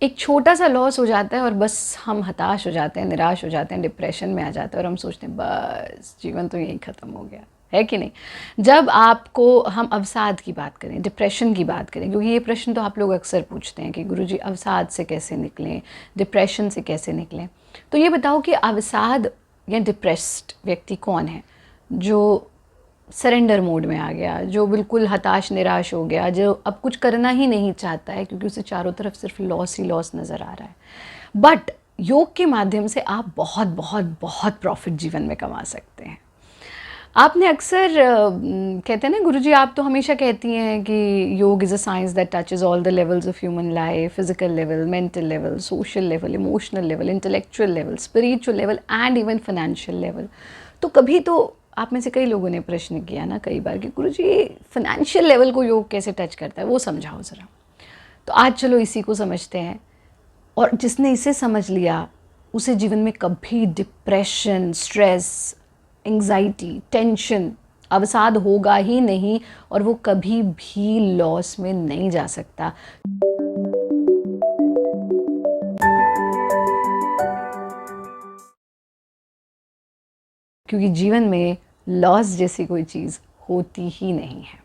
एक छोटा सा लॉस हो जाता है और बस हम हताश हो जाते हैं, निराश हो जाते हैं, डिप्रेशन में आ जाते हैं और हम सोचते हैं बस जीवन तो यहीं ख़त्म हो गया, है कि नहीं? जब आपको हम अवसाद की बात करें, डिप्रेशन की बात करें, क्योंकि ये प्रश्न तो आप लोग अक्सर पूछते हैं कि गुरुजी अवसाद से कैसे निकलें, डिप्रेशन से कैसे निकलें? तो ये बताओ कि अवसाद या डिप्रेस्ड व्यक्ति कौन है? जो सरेंडर मोड में आ गया, जो बिल्कुल हताश निराश हो गया, जो अब कुछ करना ही नहीं चाहता है क्योंकि उसे चारों तरफ सिर्फ लॉस ही लॉस नज़र आ रहा है। बट योग के माध्यम से आप बहुत बहुत बहुत प्रॉफिट जीवन में कमा सकते हैं। आपने अक्सर कहते हैं ना गुरुजी, आप तो हमेशा कहती हैं कि योग is a science that touches all the levels of human life, physical level, mental level, social level, emotional level, intellectual level, spiritual level and even financial level. तो कभी तो आप में से कई लोगों ने प्रश्न किया ना कई बार कि गुरुजी फाइनेंशियल लेवल को योग कैसे टच करता है, वो समझाओ ज़रा। तो आज चलो इसी को समझते हैं। और जिसने इसे समझ लिया उसे जीवन में कभी डिप्रेशन, स्ट्रेस, एंग्जाइटी, टेंशन, अवसाद होगा ही नहीं और वो कभी भी लॉस में नहीं जा सकता। क्योंकि जीवन में लॉस जैसी कोई चीज़ होती ही नहीं है।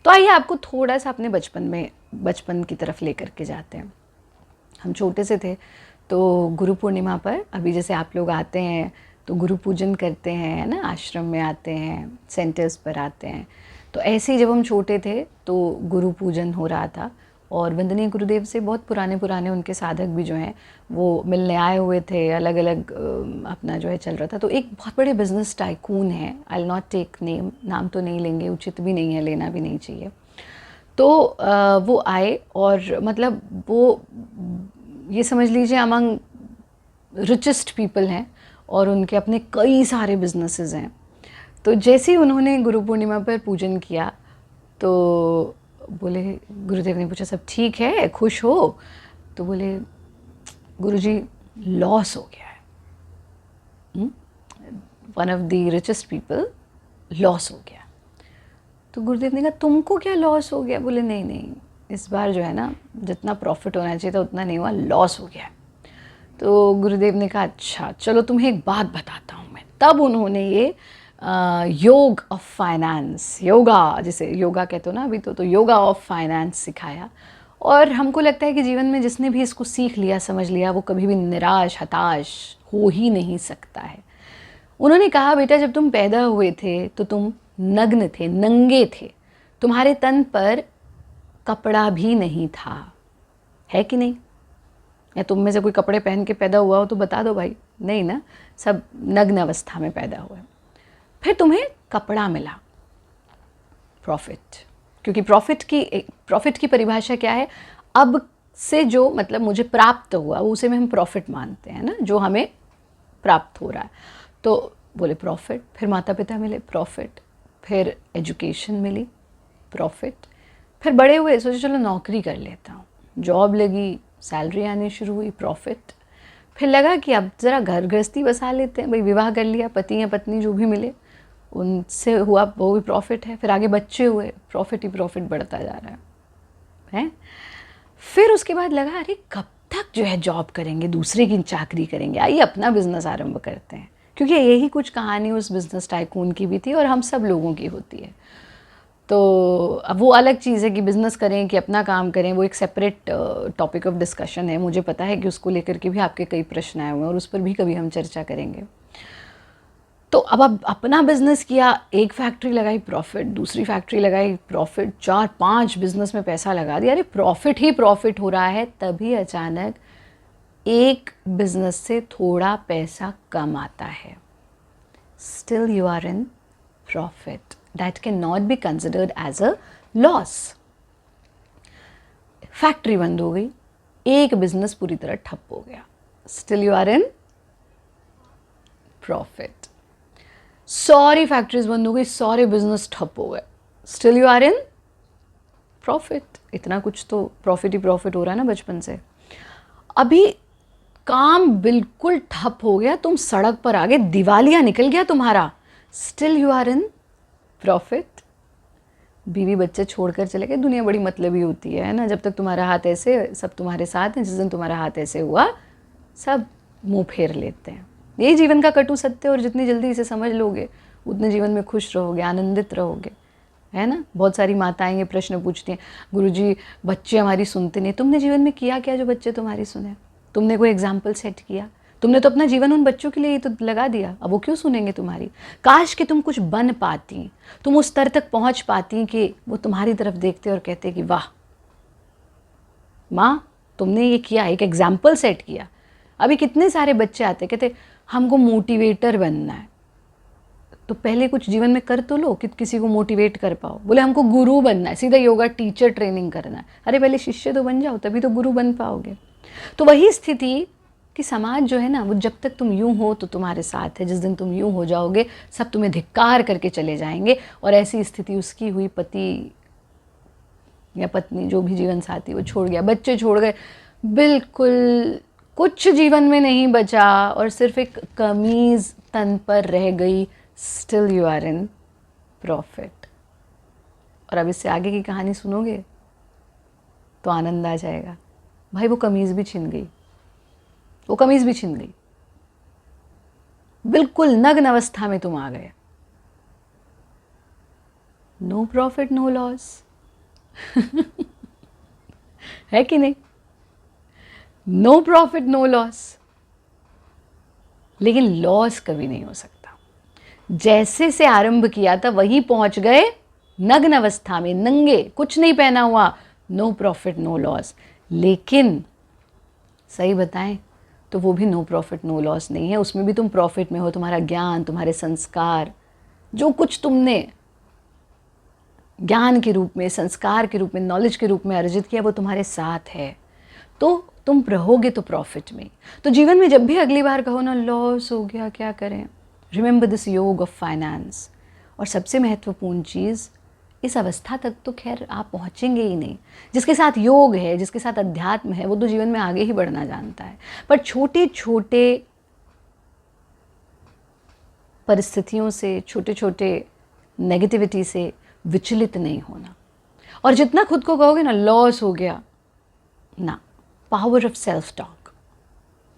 तो आइए आपको थोड़ा सा अपने बचपन की तरफ लेकर के जाते हैं। हम छोटे से थे तो गुरु पूर्णिमा पर, अभी जैसे आप लोग आते हैं तो गुरु पूजन करते हैं, है ना, आश्रम में आते हैं, सेंटर्स पर आते हैं। तो ऐसे ही जब हम छोटे थे तो गुरु पूजन हो रहा था और वंदनीय गुरुदेव से बहुत पुराने पुराने उनके साधक भी जो हैं वो मिलने आए हुए थे, अलग अलग अपना जो है चल रहा था। तो एक बहुत बड़े बिजनेस टाइकून हैं, I will not take name, नाम तो नहीं लेंगे, उचित भी नहीं है, लेना भी नहीं चाहिए। तो वो आए और मतलब वो ये समझ लीजिए अमंग रिचेस्ट पीपल हैं और उनके अपने कई सारे बिजनेसेस हैं। तो जैसे ही उन्होंने गुरु पूर्णिमा पर पूजन किया तो बोले, गुरुदेव ने पूछा सब ठीक है, खुश हो? तो बोले गुरुजी लॉस हो गया है। One of the richest people, loss हो गया। तो गुरुदेव ने कहा तुमको क्या लॉस हो गया? बोले नहीं नहीं, इस बार जो है ना जितना प्रॉफिट होना चाहिए था उतना नहीं हुआ, लॉस हो गया। तो गुरुदेव ने कहा अच्छा चलो तुम्हें एक बात बताता हूँ मैं। तब उन्होंने ये योग ऑफ फाइनेंस, योगा जिसे योगा कहते हो ना अभी, तो योगा ऑफ फाइनेंस सिखाया। और हमको लगता है कि जीवन में जिसने भी इसको सीख लिया, समझ लिया, वो कभी भी निराश हताश हो ही नहीं सकता है। उन्होंने कहा बेटा जब तुम पैदा हुए थे तो तुम नग्न थे, नंगे थे, तुम्हारे तन पर कपड़ा भी नहीं था, है कि नहीं? या तुम में से कोई कपड़े पहन के पैदा हुआ हो तो बता दो भाई, नहीं ना, सब नग्न अवस्था में पैदा हुए। फिर तुम्हें कपड़ा मिला, प्रॉफिट। क्योंकि प्रॉफिट की परिभाषा क्या है? अब से जो मतलब मुझे प्राप्त हुआ उसे में हम प्रॉफिट मानते हैं ना, जो हमें प्राप्त हो रहा है। तो बोले प्रॉफिट। फिर माता पिता मिले, प्रॉफिट। फिर एजुकेशन मिली, प्रॉफिट। फिर बड़े हुए, सोचे चलो नौकरी कर लेता हूँ, जॉब लगी, सैलरी आनी शुरू हुई, प्रॉफिट। फिर लगा कि अब ज़रा घर गृहस्थी बसा लेते हैं, भाई विवाह कर लिया, पति या पत्नी जो भी मिले उनसे हुआ, वो भी प्रॉफिट है। फिर आगे बच्चे हुए, प्रॉफिट ही प्रॉफिट बढ़ता जा रहा है। फिर उसके बाद लगा अरे कब तक जो है जॉब करेंगे, दूसरे की चाकरी करेंगे, आइए अपना बिजनेस आरंभ करते हैं। क्योंकि यही कुछ कहानी उस बिजनेस टाइकून की भी थी और हम सब लोगों की होती है। तो अब वो अलग चीज़ है कि बिज़नेस करें कि अपना काम करें, वो एक सेपरेट टॉपिक ऑफ डिस्कशन है। मुझे पता है कि उसको लेकर के भी आपके कई प्रश्न आए हुए हैं और उस पर भी कभी हम चर्चा करेंगे। तो अब अपना बिजनेस किया, एक फैक्ट्री लगाई, प्रॉफिट, दूसरी फैक्ट्री लगाई, प्रॉफिट, 4-5 बिजनेस में पैसा लगा दिया, अरे प्रॉफिट ही प्रॉफिट हो रहा है। तभी अचानक एक बिजनेस से थोड़ा पैसा कम आता है, still you are in profit, that can not be considered as a loss. Factory बंद हो गई, एक बिजनेस पूरी तरह ठप हो गया, still you are in profit. सारी फैक्ट्रीज बंद हो गई, सारे बिजनेस ठप हो गए, still you are in profit. इतना कुछ तो प्रॉफिट ही प्रॉफिट हो रहा है ना बचपन से। अभी काम बिल्कुल ठप हो गया, तुम सड़क पर आ गए, दिवालिया निकल गया तुम्हारा, still you are in profit. बीवी बच्चे छोड़कर चले गए, दुनिया बड़ी मतलबी होती है ना। जब तक तुम्हारा हाथ ऐसे, सब तुम्हारे साथ हैं, जिस दिन तुम्हारा हाथ ऐसे हुआ सब मुंह फेर लेते हैं। यही जीवन का कटु सत्य, और जितनी जल्दी इसे समझ लोगे उतने जीवन में खुश रहोगे, आनंदित रहोगे, है ना। बहुत सारी माताएं ये प्रश्न पूछती हैं, गुरुजी बच्चे हमारी सुनते नहीं। तुमने जीवन में किया क्या जो बच्चे तुम्हारी सुने? तुमने कोई एग्जाम्पल सेट किया? तुमने तो अपना जीवन उन बच्चों के लिए ही तो लगा दिया, अब वो क्यों सुनेंगे तुम्हारी? काश कि तुम कुछ बन पाती, तुम उस स्तर तक पहुंच पाती कि वो तुम्हारी तरफ देखते और कहते कि वाह माँ तुमने ये किया, एक एग्जाम्पल सेट किया। अभी कितने सारे बच्चे आते कहते हमको मोटिवेटर बनना है। तो पहले कुछ जीवन में कर तो लो कि किसी को मोटिवेट कर पाओ। बोले हमको गुरु बनना है, सीधा योगा टीचर ट्रेनिंग करना है। अरे पहले शिष्य तो बन जाओ, तभी तो गुरु बन पाओगे। तो वही स्थिति कि समाज जो है ना, वो जब तक तुम यूं हो तो तुम्हारे साथ है, जिस दिन तुम यूं हो जाओगे सब तुम्हें धिक्कार करके चले जाएंगे। और ऐसी स्थिति उसकी हुई, पति या पत्नी जो भी जीवन साथी वो छोड़ गया, बच्चे छोड़ गए, बिल्कुल कुछ जीवन में नहीं बचा और सिर्फ एक कमीज तन पर रह गई। Still you are in profit. और अब इससे आगे की कहानी सुनोगे तो आनंद आ जाएगा। भाई वो कमीज भी छिन गई, वो कमीज भी छिन गई, बिल्कुल नग्न अवस्था में तुम आ गए। नो प्रॉफिट नो लॉस है कि नहीं? No profit no loss. लेकिन लॉस कभी नहीं हो सकता। जैसे से आरंभ किया था वही पहुंच गए नग्न अवस्था में, नंगे, कुछ नहीं पहना हुआ। No profit no loss. लेकिन सही बताएं तो वो भी नो प्रॉफिट नो लॉस नहीं है, उसमें भी तुम प्रॉफिट में हो। तुम्हारा ज्ञान, तुम्हारे संस्कार, जो कुछ तुमने ज्ञान के रूप में, संस्कार के रूप में, नॉलेज के रूप में अर्जित किया वो तुम्हारे साथ है। तो तुम रहोगे तो प्रॉफिट में। तो जीवन में जब भी अगली बार कहो ना लॉस हो गया क्या करें, रिमेंबर दिस योग ऑफ फाइनेंस। और सबसे महत्वपूर्ण चीज़, इस अवस्था तक तो खैर आप पहुँचेंगे ही नहीं। जिसके साथ योग है, जिसके साथ अध्यात्म है, वो तो जीवन में आगे ही बढ़ना जानता है। पर छोटे छोटे परिस्थितियों से, छोटे छोटे नेगेटिविटी से विचलित नहीं होना। और जितना खुद को कहोगे ना लॉस हो गया ना, पावर ऑफ सेल्फ टॉक,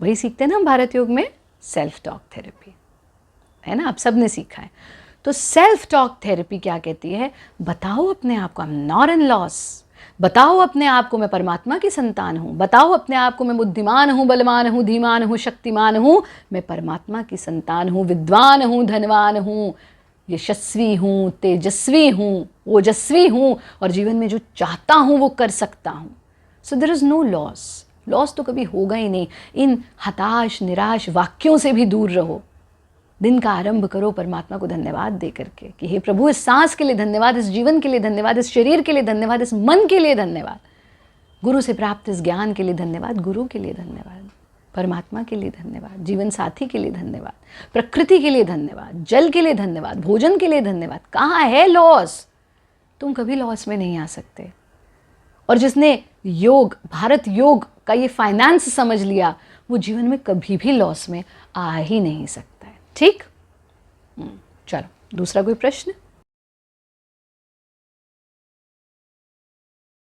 वही सीखते हैं ना हम भारत योग में, सेल्फ टॉक थेरेपी, है ना। आप सब ने सीखा है। तो सेल्फ टॉक थेरेपी क्या कहती है? बताओ अपने आप को I am not in loss. बताओ अपने आप को मैं परमात्मा की संतान हूँ। बताओ अपने आप को मैं बुद्धिमान हूँ, बलवान हूँ, धीमान हूँ, शक्तिमान हूँ। मैं परमात्मा की संतान हूँ, विद्वान हूँ, धनवान हूँ, यशस्वी हूँ, तेजस्वी हूँ, ओजस्वी हूँ, और जीवन में जो चाहता हूँ वो कर सकता हूँ। So there is no loss. Loss तो कभी होगा ही नहीं। इन हताश निराश वाक्यों से भी दूर रहो। दिन का आरंभ करो परमात्मा को धन्यवाद दे करके कि हे प्रभु इस सांस के लिए धन्यवाद, इस जीवन के लिए धन्यवाद, इस शरीर के लिए धन्यवाद, इस मन के लिए धन्यवाद, गुरु से प्राप्त इस ज्ञान के लिए धन्यवाद, गुरु के लिए धन्यवाद, परमात्मा के लिए धन्यवाद, जीवन साथी के लिए धन्यवाद, प्रकृति के लिए धन्यवाद, जल के लिए धन्यवाद, भोजन के लिए धन्यवाद। कहाँ है लॉस? तुम कभी लॉस में नहीं आ सकते। और जिसने योग, भारत योग का ये फाइनेंस समझ लिया, वो जीवन में कभी भी लॉस में आ ही नहीं सकता है। ठीक? चलो दूसरा कोई प्रश्न?